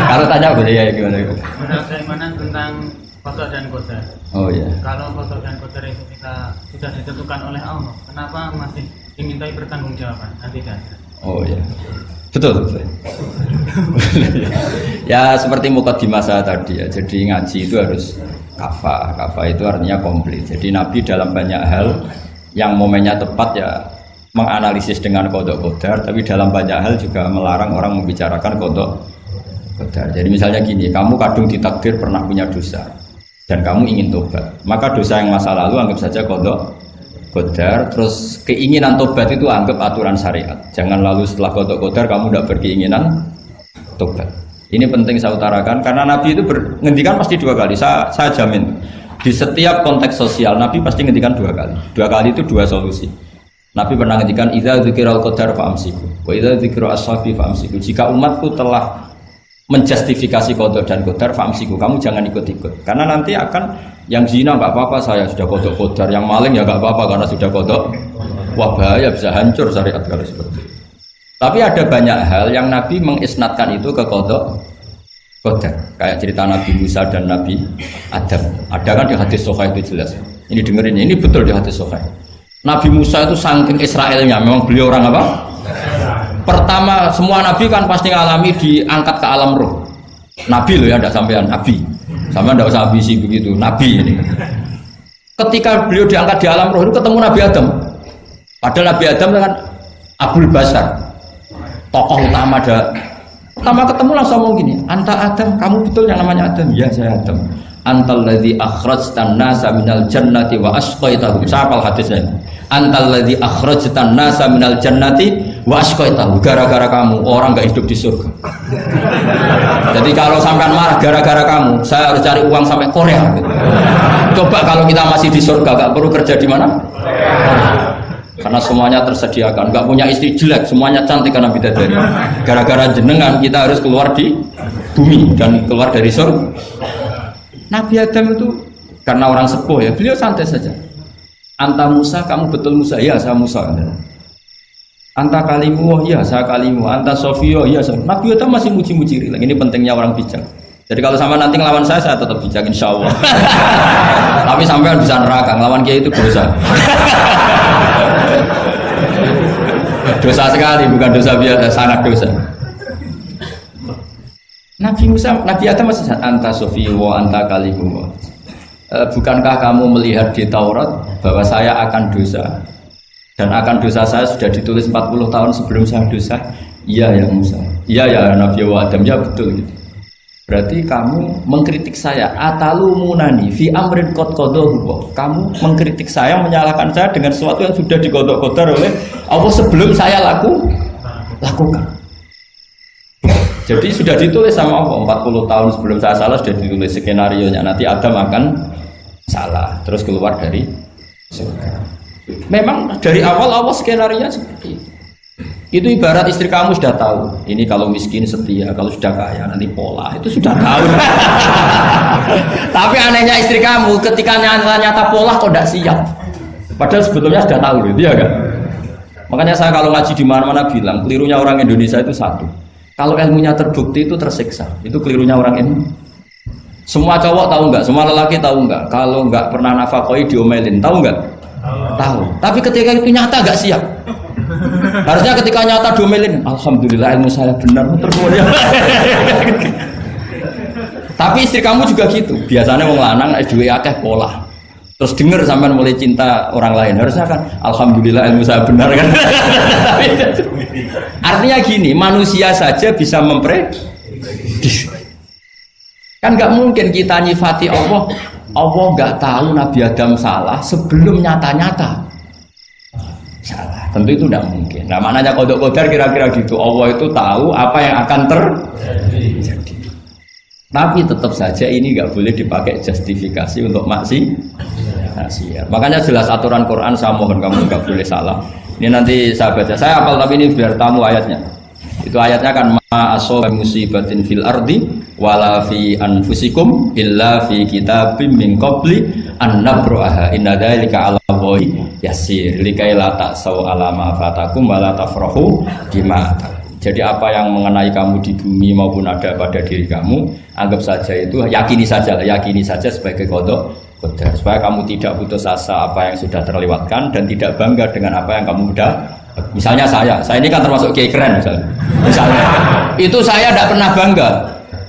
Kalau tanya boleh ya gimana? Menurut keimanan tentang qada dan qadar. Oh iya. Kalau qada dan qadar itu kita sudah ditentukan oleh Allah, kenapa masih dimintai pertanggungjawaban nanti dan? Oh iya. Betul. Ya seperti mukadimah saya tadi ya. Jadi ngaji itu harus kafah. Kafah itu artinya komplit. Jadi Nabi dalam banyak hal yang momennya tepat ya menganalisis dengan qada qadar, tapi dalam banyak hal juga melarang orang membicarakan qada qadar. Jadi misalnya gini, kamu kadung ditakdir pernah punya dosa dan kamu ingin tobat, maka dosa yang masa lalu anggap saja qada qadar, terus keinginan tobat itu anggap aturan syariat. Jangan lalu setelah qada qadar kamu tidak berkeinginan tobat. Ini penting saya utarakan karena Nabi itu ngendikan pasti dua kali. Saya jamin di setiap konteks sosial Nabi pasti ngendikan dua kali. Dua kali itu dua solusi. Nabi pernah ngendikan idza dzikiral qadar fa'amsiku wa idza dzikiru ashabi fa'amsiku. Jika umatku telah menjustifikasi qada dan qadar fa'amsiku, kamu jangan ikut-ikut. Karena nanti akan yang zina enggak apa-apa, saya sudah qada qadar, yang maling ya enggak apa-apa karena sudah qada. Wah bahaya, bisa hancur syariat kalau seperti itu. Tapi ada banyak hal yang Nabi mengisnadkan itu ke qada qadar. Kayak cerita Nabi Musa dan Nabi Adam. Ada kan di hadis Sahih itu jelas. Ini dengerin, ini betul di hadis Sahih. Nabi Musa itu saking Israelnya, memang beliau orang apa? Pertama, semua Nabi kan pasti ngalami diangkat ke alam roh. Nabi loh ya, tidak sampean Nabi. Sama tidak usah ambisi begitu, Nabi ini. Ketika beliau diangkat di alam roh itu ketemu Nabi Adam. Padahal Nabi Adam kan Abul Basar, tokoh utama ada. Pertama ketemu langsung ngomong gini, anta Adam, kamu betul yang namanya Adam? Ya saya Adam. Antal ladzi akhrajtan nasa minal jannati wa asqaitahum. Siapa hadisnya? Antal ladzi akhrajtan nasa minal jannati wa asqaitahum. Gara-gara kamu orang enggak hidup di surga. Jadi kalau sampean marah gara-gara kamu, saya harus cari uang sampai Korea gitu. Coba kalau kita masih di surga enggak perlu kerja di mana? Karena semuanya tersediakan, enggak punya istri jelek, semuanya cantik karena bidadari. Gara-gara jenengan kita harus keluar di bumi dan keluar dari surga. Nabi Adam itu karena orang sepuh ya, beliau santai saja. Anta Musa, kamu betul Musa? Ya, saya Musa. Anta kalimu, ya saya kalimu. Anta Sofio, ya saya. Nabi Adam masih muji-muji. Ini pentingnya orang bijak. Jadi kalau sama nanti ngelawan saya tetap bijak insya Allah. Tapi sampai bisa neraka, ngelawan Kiai itu dosa. Dosa sekali, bukan dosa biasa, sangat dosa. Nabi Musa, Nabi Adam masih anta Sofio, anta kalimu. Bukankah kamu melihat di Taurat bahwa saya akan dosa dan akan dosa saya sudah ditulis 40 tahun sebelum saya dosa? Iya ya Musa. Iya ya Nabi Adam, ya betul gitu. Berarti kamu mengkritik saya atalumunani fi amrin qad qadahu. Kamu mengkritik saya, menyalahkan saya dengan sesuatu yang sudah diqada-qadar oleh Allah sebelum saya lakukan. Jadi sudah ditulis sama Allah 40 tahun sebelum saya salah, sudah ditulis skenario-nya nanti Adam akan salah terus keluar dari surga. Memang dari awal Allah skenario-nya seperti itu. Itu ibarat istri kamu sudah tahu ini kalau miskin setia, kalau sudah kaya nanti pola, itu sudah tahu. Tapi anehnya istri kamu ketika nyata pola kok tidak siap, padahal sebetulnya sudah tahu gitu ya kan. Makanya saya kalau ngaji di mana-mana bilang kelirunya orang Indonesia itu satu, kalau ilmunya terbukti itu tersiksa, itu kelirunya orang ini. Semua cowok tahu nggak, semua lelaki tahu nggak, kalau nggak pernah nafakoi diomelin, tahu nggak? Tahu. Tapi ketika itu nyata nggak siap. Harusnya ketika nyata diomelin, alhamdulillah ilmu saya benar, terus ya. Tapi istri kamu juga gitu. Biasanya wong lanang duwe akeh pola. Terus dengar sampean mulai cinta orang lain, harusnya kan alhamdulillah ilmu saya benar kan. Artinya gini, manusia saja bisa memprediksi. Kan nggak mungkin kita nyifati Allah nggak tahu Nabi Adam salah sebelum nyata-nyata salah. Tentu itu tidak mungkin. Nah maknanya qada qadar kira-kira gitu. Allah itu tahu apa yang akan terjadi. Tapi tetap saja ini nggak boleh dipakai justifikasi untuk maksiat. Makanya jelas aturan Quran, saya mohon kamu nggak boleh salah. Ini nanti saya baca. Saya hafal tapi ini biar tamu ayatnya. Itu ayatnya kan ma asaba musibatin fil ardi wala fi anfusikum illa fi kitabim min qabli an nabraha inna dzalika 'ala Allahi yasir likai la ta'sau 'ala ma fatakum wa la tafrahu bima. Jadi apa yang mengenai kamu di bumi maupun ada pada diri kamu, anggap saja itu, yakini saja sebagai qada qadar, supaya kamu tidak putus asa apa yang sudah terlewatkan dan tidak bangga dengan apa yang kamu udah. Misalnya saya ini kan termasuk kiai keren misalnya itu saya tidak pernah bangga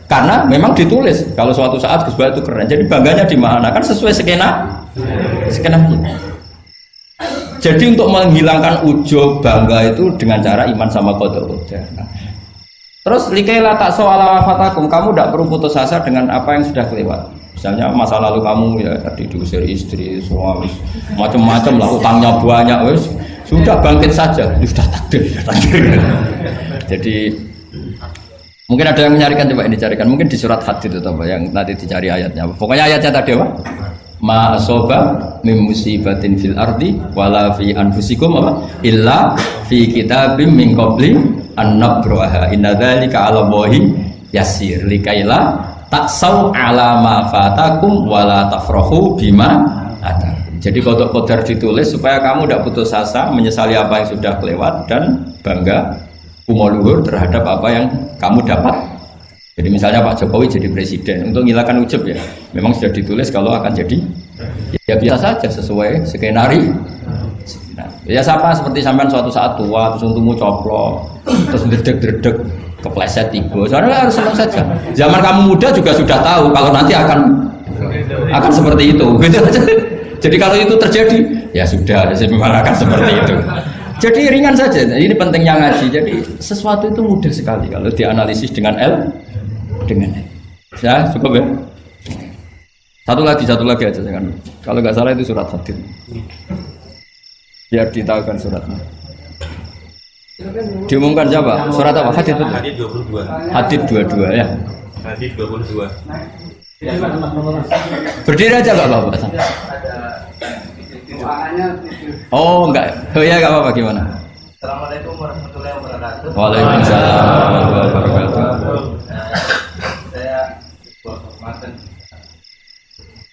karena memang ditulis kalau suatu saat Gus Bahat itu keren, jadi bangganya di mana kan sesuai skena. Jadi untuk menghilangkan ujub bangga itu dengan cara iman sama qada qadar. Terus likaila tak soala wafatakum, kamu tidak perlu putus asa dengan apa yang sudah kelewat. Misalnya masa lalu kamu ya tadi diusir istri, suami, macam-macam lah, utangnya banyak, wes sudah bangkit saja, sudah takdir. Jadi mungkin ada yang mencarikan, coba ini carikan, mungkin di surat Hadid itu apa yang nanti dicari ayatnya. Pokoknya ayatnya tadi apa? Ma asoba min musibatin fil ardi wala fi anfusikum apa illa fi kitabim min qabli an nabraha inna dzalika 'ala Allahi yasir likaila taksau 'ala ma fatakum wala tafrahu bima atar. Jadi qada qadar ditulis supaya kamu tidak putus asa menyesali apa yang sudah kelewat dan bangga kumoluhur terhadap apa yang kamu dapat. Jadi misalnya Pak Jokowi jadi presiden, untuk menghilangkan ujub ya, memang sudah ditulis kalau akan jadi, ya biasa saja sesuai skenario. Nah, ya siapa seperti sampean suatu saat tua, terus untukmu coplok, terus dredeg-dredeg, kepleset tigo, soalnya harus senang saja. Zaman kamu muda juga sudah tahu kalau nanti akan seperti itu, gitu aja. Jadi kalau itu terjadi, ya sudah, memang akan seperti itu. Jadi ringan saja. Ini pentingnya ngaji. Jadi sesuatu itu mudah sekali kalau dianalisis dengan ya cukup ya. Satu lagi aja kan. Kalau nggak salah itu surat Hadid. Biar ditahukan suratnya. Diumumkan siapa? Surat apa? Hadid itu. Hadid 22. Hadid 22 ya. Hadid 22. Berdiri aja nggak apa-apa. Oh enggak. Oh ya nggak apa-apa gimana? Assalamualaikum warahmatullahi wabarakatuh. Waalaikumsalam warahmatullahi wabarakatuh. Saya berhormatan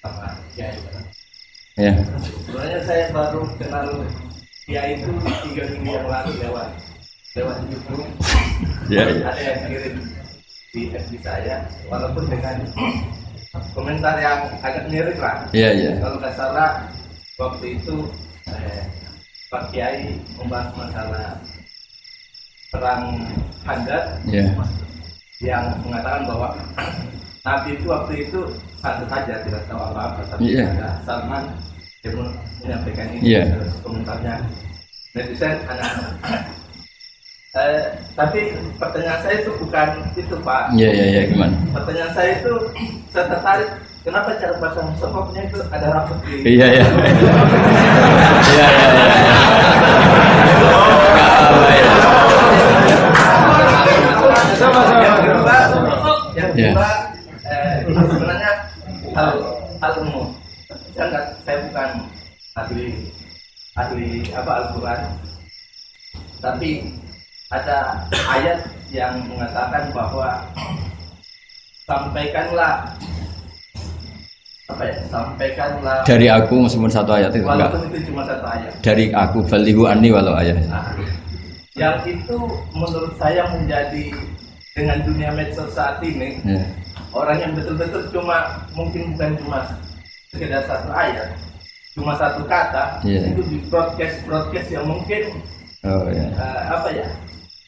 sama Kiai. Ya. Sebenarnya saya baru kenal Kiai itu 3 minggu yang lalu lewat YouTube. Ya. Ada yang kirim di FB saya, walaupun dengan komentar yang agak mirip lah. Iya. Kalau nggak salah waktu itu Pak Kiai membahas masalah perang Khandaq, yang mengatakan bahwa Nabi itu waktu itu satu saja tidak tahu apa-apa, tapi ada Salman yang menyampaikan ini. Terus komentarnya netizen anak-anak. Tapi pertanyaan saya itu bukan itu Pak. Iya gimana? Pertanyaan saya itu saya tertarik. Kenapa cara pasang sokoknya itu ada rambut di? Iya. Yang kedua, sebenarnya hal umum. Saya bukan ahli Al-Quran, tapi ada ayat yang mengatakan bahwa sampaikanlah dari aku meskipun satu ayat itu enggak. Walaupun itu cuma satu ayat. Dari aku balighu anni walau ayat. Yang itu menurut saya menjadi dengan dunia medsos saat ini, orang yang betul-betul mungkin bukan cuma sekedar satu ayat, cuma satu kata, itu di broadcast yang mungkin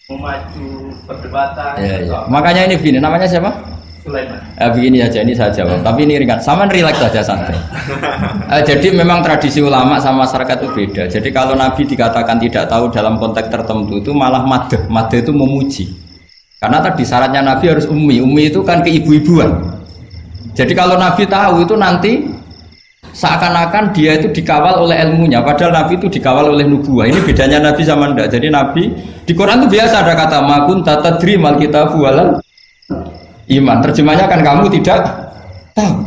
memacu perdebatan. Makanya ini gini, namanya siapa? Sulaiman. Begini saja, ini saya jawab. Tapi ini ringan. Sama relax saja santai. Jadi memang tradisi ulama sama masyarakat itu beda. Jadi kalau Nabi dikatakan tidak tahu dalam konteks tertentu itu malah madh. Madh itu memuji. Karena tadi syaratnya Nabi harus ummi. Ummi itu kan keibu-ibuan. Jadi kalau Nabi tahu itu nanti seakan-akan dia itu dikawal oleh ilmunya. Padahal Nabi itu dikawal oleh nubuah. Ini bedanya Nabi sama ndak. Jadi Nabi di Quran itu biasa ada kata makun tatadri mal kitabu walal iman. Terjemahnya kan kamu tidak tahu.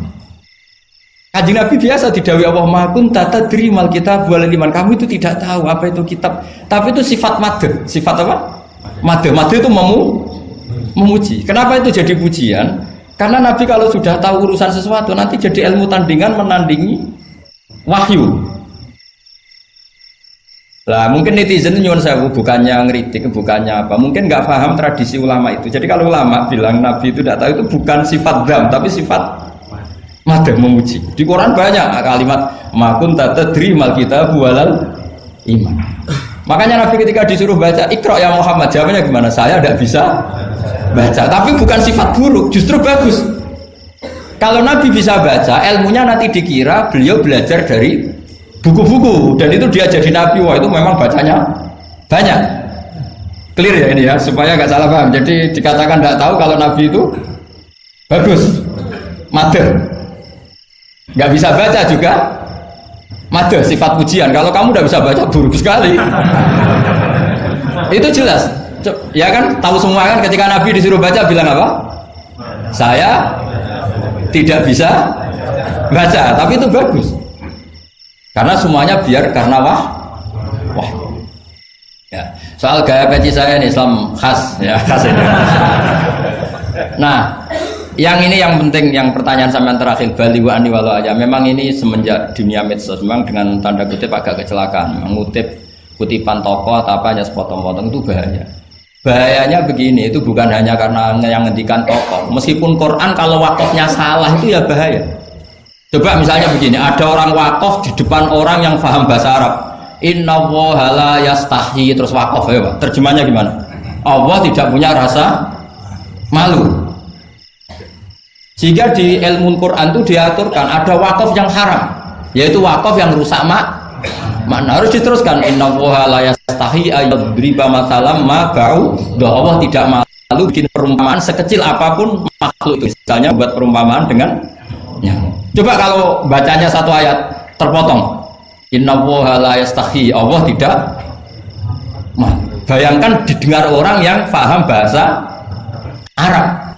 Kanjeng Nabi biasa didhawuhi Allah makun tatadri mal kitab wal iman. Kamu itu tidak tahu apa itu kitab. Tapi itu sifat madh. Sifat apa? Madh. Madh itu memuji. Kenapa itu jadi pujian? Karena Nabi kalau sudah tahu urusan sesuatu nanti jadi ilmu tandingan menandingi wahyu. Lah mungkin netizen nyuwun sewu, bukannya ngeritik, bukannya apa, mungkin nggak paham tradisi ulama itu. Jadi kalau ulama bilang Nabi itu tidak tahu, itu bukan sifat dzam, tapi sifat madh, memuji. Di Quran banyak kalimat makun tadri mal kitab walal iman. Makanya Nabi ketika disuruh baca Iqra ya Muhammad, jawabannya gimana? Saya tidak bisa baca. Tapi bukan sifat buruk, justru bagus. Kalau Nabi bisa baca, ilmunya nanti dikira beliau belajar dari buku-buku, dan itu dia jadi Nabi. Wah, itu memang bacanya banyak. Clear ya ini ya, supaya nggak salah paham. Jadi dikatakan tidak tahu kalau Nabi itu bagus, mader. Nggak bisa baca juga mader, sifat pujian. Kalau kamu udah bisa baca, buruk sekali. Itu jelas. Ya kan, tahu semua kan, ketika Nabi disuruh baca bilang apa? Saya tidak bisa baca, tapi itu bagus. Karena semuanya biar karena wah. Ya, soal gaya peci saya ini Islam khas ya, khas ini. Nah, yang ini yang penting, yang pertanyaan sampean terakhir bali wa ani walau aja. Memang ini semenjak dunia medsos memang dengan tanda kutip agak kecelakaan. Mengutip kutipan tokoh atau apa hanya sepotong-potong itu bahaya. Bahayanya begini, itu bukan hanya karena yang ngendikan tokoh. Meskipun Quran kalau wakafnya salah itu ya bahaya. Coba misalnya begini, ada orang wakaf di depan orang yang paham bahasa Arab. Innallaha la yastahi, terus wakaf ya Pak. Terjemahnya gimana? Allah tidak punya rasa malu. Sehingga di ilmu Quran itu diaturkan ada wakaf yang haram, yaitu wakaf yang rusak makna. Harus diteruskan innallaha la yastahi ayyadriba mathalam ma ba'u. Allah tidak malu bikin perumpamaan sekecil apapun makhluk itu. Misalnya buat perumpamaan dengan nyamuk. Coba kalau bacanya satu ayat terpotong, innallaha la yastahi, Allah tidak malu. Bayangkan didengar orang yang paham bahasa Arab.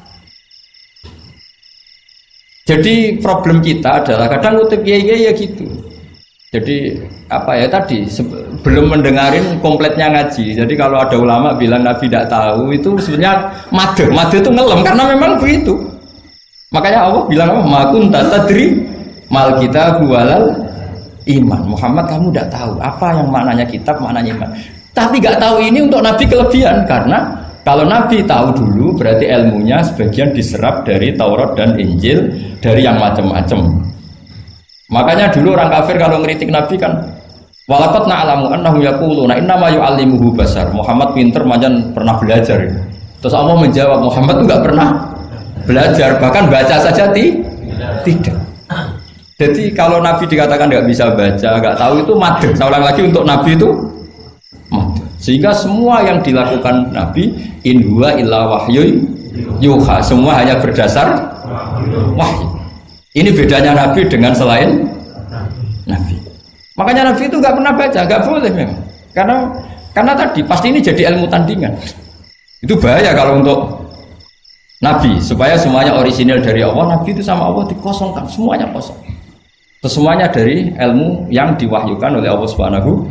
Jadi problem kita adalah kadang ngutip ya gitu. Jadi apa ya tadi belum mendengarin kompletnya ngaji. Jadi kalau ada ulama bilang Nabi tidak tahu, itu sebenarnya made itu ngelem karena memang begitu. Makanya Allah bilang apa? Makun tadri mal kitab walal iman. Muhammad, kamu tidak tahu apa yang maknanya kitab, maknanya iman. Tapi nggak tahu ini untuk Nabi kelebihan, karena kalau Nabi tahu dulu berarti ilmunya sebagian diserap dari Taurat dan Injil, dari yang macam-macam. Makanya dulu orang kafir kalau ngeritik Nabi kan, walaqad na'lamu annahum yaquluna innama yu'allimuhu basar. Muhammad pinter macam pernah belajar. Terus Allah menjawab, Muhammad itu nggak pernah belajar, bahkan baca saja tidak. Jadi kalau Nabi dikatakan nggak bisa baca, nggak tahu, itu madh. Saya ulang lagi, untuk Nabi itu madh. Sehingga semua yang dilakukan Nabi in huwa illa wahyu yuha, semua hanya berdasar wahyu. Ini bedanya Nabi dengan selain Nabi. Makanya Nabi itu nggak pernah baca, nggak boleh memang. Karena tadi pasti ini jadi ilmu tandingan. Itu bahaya kalau untuk Nabi, supaya semuanya orisinil dari Allah. Nabi itu sama Allah dikosongkan, semuanya kosong. Semuanya dari ilmu yang diwahyukan oleh Allah Subhanahu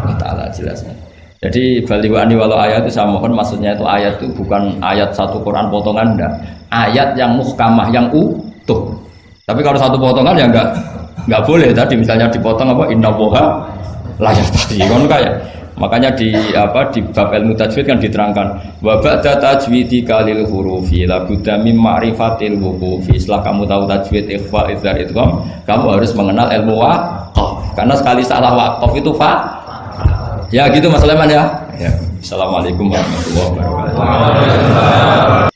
wa Ta'ala, jelasnya. Jadi balihu ani walau ayat itu saya mohon, maksudnya itu ayat itu bukan ayat satu Quran potongan, enggak. Ayat yang muhkamah, yang utuh. Tapi kalau satu potongan ya enggak boleh. Tadi misalnya dipotong apa, innallaha la yastahi, kan kayak. Makanya di bab ilmu tajwid kan diterangkan wa ba'da tajwidika lil hurufi la budda mim ma'rifatil wuqufi. Setelah kamu tahu tajwid, ikhfa, idhar, idgham, kamu harus mengenal ilmu waqaf. Karena sekali salah waqaf itu ya gitu Mas Leman ya. Assalamualaikum warahmatullahi wabarakatuh.